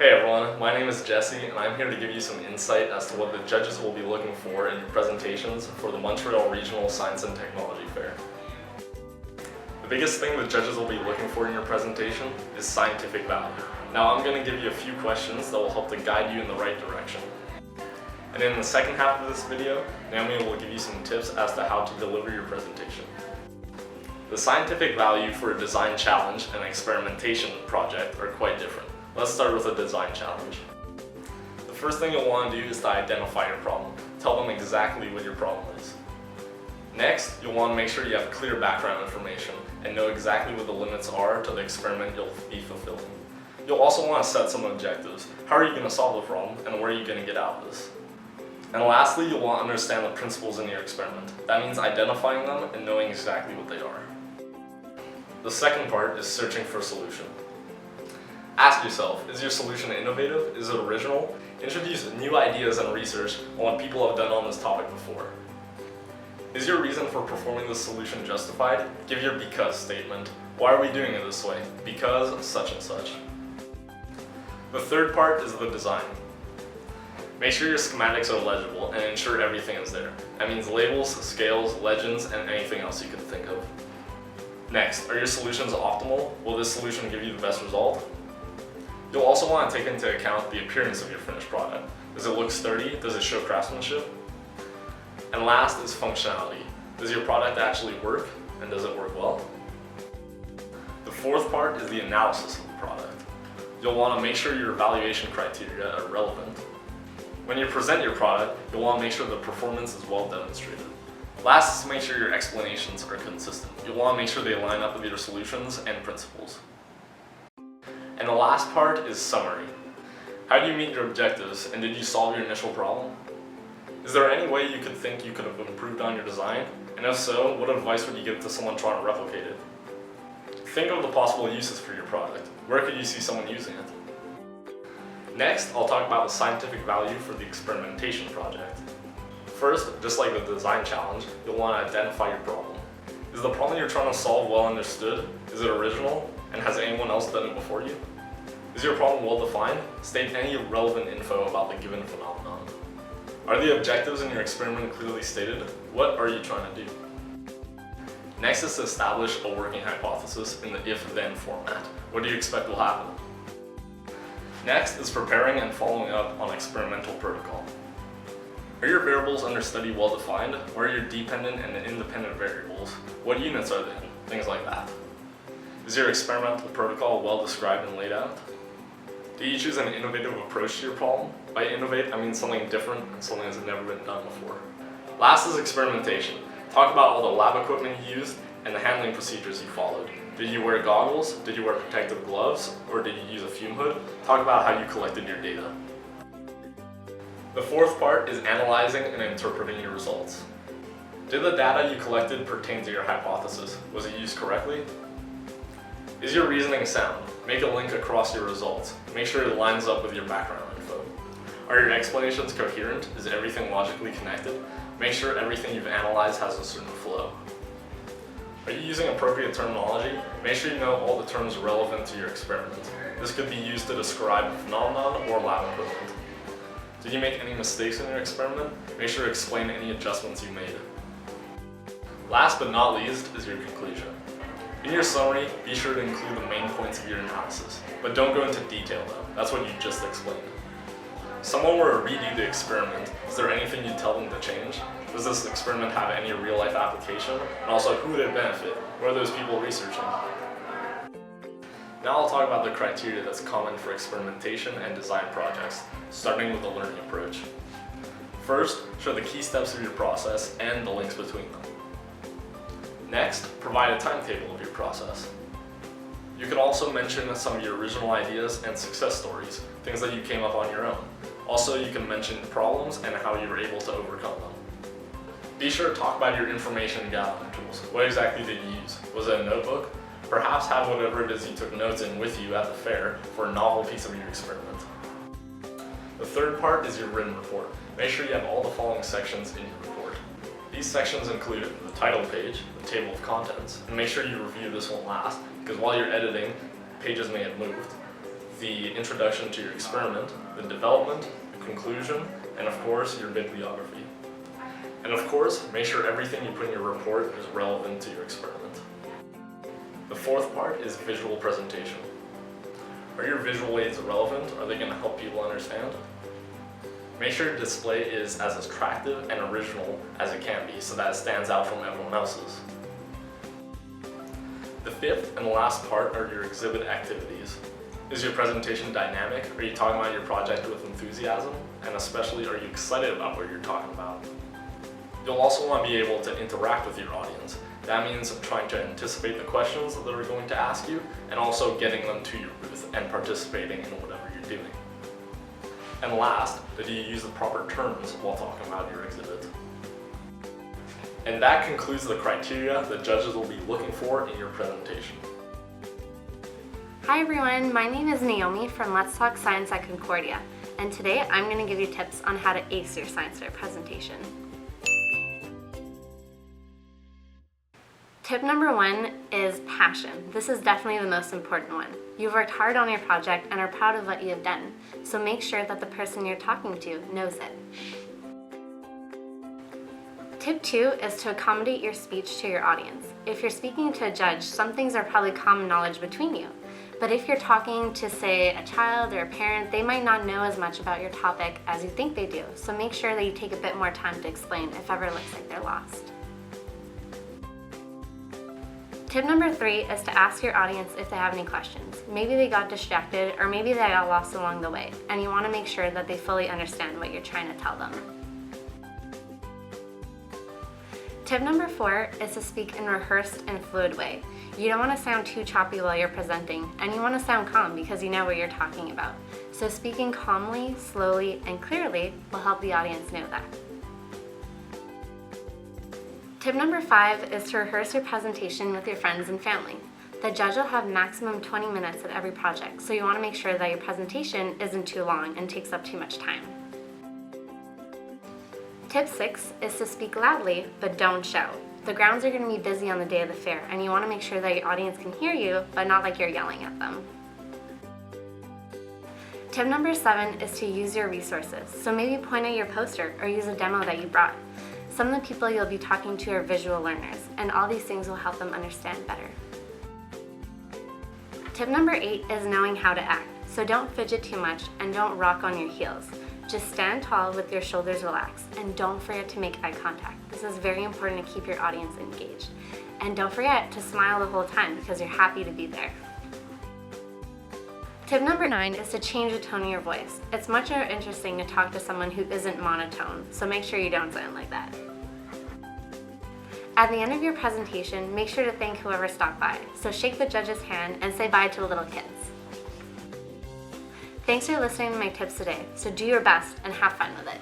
Hey everyone, my name is Jesse and I'm here to give you some insight as to what the judges will be looking for in your presentations for the Montreal Regional Science and Technology Fair. The biggest thing the judges will be looking for in your presentation is scientific value. Now I'm going to give you a few questions that will help to guide you in the right direction. And in the second half of this video, Naomi will give you some tips as to how to deliver your presentation. The scientific value for a design challenge and experimentation project are quite different. Let's start with a design challenge. The first thing you'll want to do is to identify your problem. Tell them exactly what your problem is. Next, you'll want to make sure you have clear background information and know exactly what the limits are to the experiment you'll be fulfilling. You'll also want to set some objectives. How are you going to solve the problem and where are you going to get out of this? And lastly, you'll want to understand the principles in your experiment. That means identifying them and knowing exactly what they are. The second part is searching for a solution. Ask yourself, is your solution innovative? Is it original? Introduce new ideas and research on what people have done on this topic before. Is your reason for performing this solution justified? Give your because statement. Why are we doing it this way? Because such and such. The third part is the design. Make sure your schematics are legible and ensure everything is there. That means labels, scales, legends, and anything else you can think of. Next, are your solutions optimal? Will this solution give you the best result? You'll also want to take into account the appearance of your finished product. Does it look sturdy? Does it show craftsmanship? And last is functionality. Does your product actually work? And does it work well? The fourth part is the analysis of the product. You'll want to make sure your evaluation criteria are relevant. When you present your product, you'll want to make sure the performance is well demonstrated. Last is to make sure your explanations are consistent. You'll want to make sure they line up with your solutions and principles. And the last part is summary. How do you meet your objectives, and did you solve your initial problem? Is there any way you could think you could have improved on your design? And if so, what advice would you give to someone trying to replicate it? Think of the possible uses for your product. Where could you see someone using it? Next, I'll talk about the scientific value for the experimentation project. First, just like the design challenge, you'll want to identify your problem. Is the problem you're trying to solve well understood? Is it original? And has anyone else done it before you? Is your problem well defined? State any relevant info about the given phenomenon. Are the objectives in your experiment clearly stated? What are you trying to do? Next is to establish a working hypothesis in the if-then format. What do you expect will happen? Next is preparing and following up on experimental protocol. Are your variables under study well defined? Or are your dependent and independent variables? What units are they in? Things like that. Is your experimental protocol well described and laid out? Do you choose an innovative approach to your problem? By innovate, I mean something different and something that's never been done before. Last is experimentation. Talk about all the lab equipment you used and the handling procedures you followed. Did you wear goggles? Did you wear protective gloves? Or did you use a fume hood? Talk about how you collected your data. The fourth part is analyzing and interpreting your results. Did the data you collected pertain to your hypothesis? Was it used correctly? Is your reasoning sound? Make a link across your results. Make sure it lines up with your background info. Are your explanations coherent? Is everything logically connected? Make sure everything you've analyzed has a certain flow. Are you using appropriate terminology? Make sure you know all the terms relevant to your experiment. This could be used to describe a phenomenon or lab equipment. Did you make any mistakes in your experiment? Make sure to explain any adjustments you made. Last but not least is your conclusion. In your summary, be sure to include the main points of your analysis, but don't go into detail though. That's what you just explained. If someone were to redo the experiment, is there anything you'd tell them to change? Does this experiment have any real-life application? And also, who would it benefit? What are those people researching? Now I'll talk about the criteria that's common for experimentation and design projects, starting with the learning approach. First, show the key steps of your process and the links between them. Next, provide a timetable of your process. You can also mention some of your original ideas and success stories, things that you came up on your own. Also, you can mention problems and how you were able to overcome them. Be sure to talk about your information gathering tools. What exactly did you use? Was it a notebook? Perhaps have whatever it is you took notes in with you at the fair for a novel piece of your experiment. The third part is your written report. Make sure you have all the following sections in your report. These sections include the title page, the table of contents, and make sure you review this one last, because while you're editing, pages may have moved. the introduction to your experiment, the development, the conclusion, and of course, your bibliography. And of course, make sure everything you put in your report is relevant to your experiment. The fourth part is visual presentation. Are your visual aids relevant? Are they going to help people understand? Make sure your display is as attractive and original as it can be so that it stands out from everyone else's. The fifth and last part are your exhibit activities. Is your presentation dynamic? Are you talking about your project with enthusiasm? And especially, are you excited about what you're talking about? You'll also want to be able to interact with your audience. That means trying to anticipate the questions that they're going to ask you and also getting them to your booth and participating in whatever you're doing. And last, that you use the proper terms while talking about your exhibit. And that concludes the criteria that judges will be looking for in your presentation. Hi everyone, my name is Naomi from Let's Talk Science at Concordia, and today I'm going to give you tips on how to ace your science fair presentation. Tip number 1 is passion. This is definitely the most important one. You've worked hard on your project and are proud of what you have done, so make sure that the person you're talking to knows it. Tip 2 is to accommodate your speech to your audience. If you're speaking to a judge, some things are probably common knowledge between you. But if you're talking to, say, a child or a parent, they might not know as much about your topic as you think they do. So make sure that you take a bit more time to explain if ever it looks like they're lost. Tip number 3 is to ask your audience if they have any questions. Maybe they got distracted or maybe they got lost along the way, and you want to make sure that they fully understand what you're trying to tell them. Tip number 4 is to speak in a rehearsed and fluid way. You don't want to sound too choppy while you're presenting, and you want to sound calm because you know what you're talking about. So speaking calmly, slowly, and clearly will help the audience know that. Tip number 5 is to rehearse your presentation with your friends and family. The judge will have maximum 20 minutes at every project, so you want to make sure that your presentation isn't too long and takes up too much time. Tip 6 is to speak loudly, but don't shout. The grounds are going to be busy on the day of the fair, and you want to make sure that your audience can hear you, but not like you're yelling at them. Tip number 7 is to use your resources. So maybe point at your poster or use a demo that you brought. Some of the people you'll be talking to are visual learners, and all these things will help them understand better. Tip number 8 is knowing how to act. So don't fidget too much and don't rock on your heels. Just stand tall with your shoulders relaxed, and don't forget to make eye contact. This is very important to keep your audience engaged. And don't forget to smile the whole time because you're happy to be there. Tip number 9 is to change the tone of your voice. It's much more interesting to talk to someone who isn't monotone, so make sure you don't sound like that. At the end of your presentation, make sure to thank whoever stopped by. So shake the judge's hand and say bye to the little kids. Thanks for listening to my tips today, so do your best and have fun with it.